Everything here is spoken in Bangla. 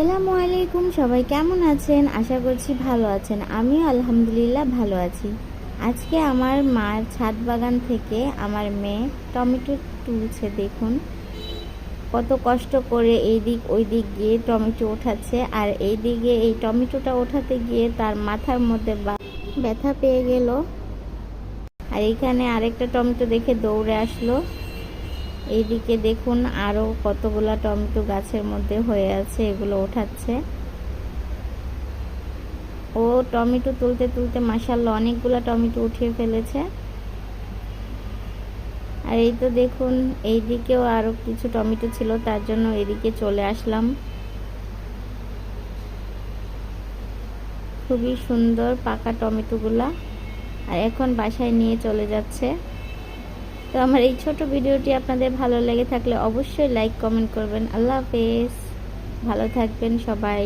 আসসালামু আলাইকুম, সবাই কেমন আছেন? আশা করছি ভালো আছেন। আমিও আলহামদুলিল্লাহ ভালো আছি। আজকে আমার মার ছাদ বাগান থেকে আমার মেয়ে টমেটো তুলছে। দেখুন কত কষ্ট করে এই দিক ওই দিক গিয়ে টমেটো ওঠাচ্ছে। আর এই দিকে এই টমেটোটা ওঠাতে গিয়ে তার মাথার মধ্যে ব্যথা পেয়ে গেল। আর এখানে আরেকটা টমেটো দেখে দৌড়ে আসলো। এইদিকে দেখুন আরও কতগুলা টমেটো গাছের মধ্যে হয়ে আছে, এগুলো ওঠাচ্ছে। ও টমেটো তুলতে তুলতে মাশাআল্লাহ অনেকগুলা টমেটো উঠিয়ে ফেলেছে। আর এই তো দেখুন এইদিকেও আরও কিছু টমেটো ছিল, তার জন্য এদিকে চলে আসলাম। খুবই সুন্দর পাকা টমেটোগুলা। আর এখন বাসায় নিয়ে চলে যাচ্ছে। তো আমার এই ছোট ভিডিওটি আপনাদের ভালো লেগে থাকলে অবশ্যই লাইক কমেন্ট করবেন। আল্লাহ হাফেজ, ভালো থাকবেন সবাই।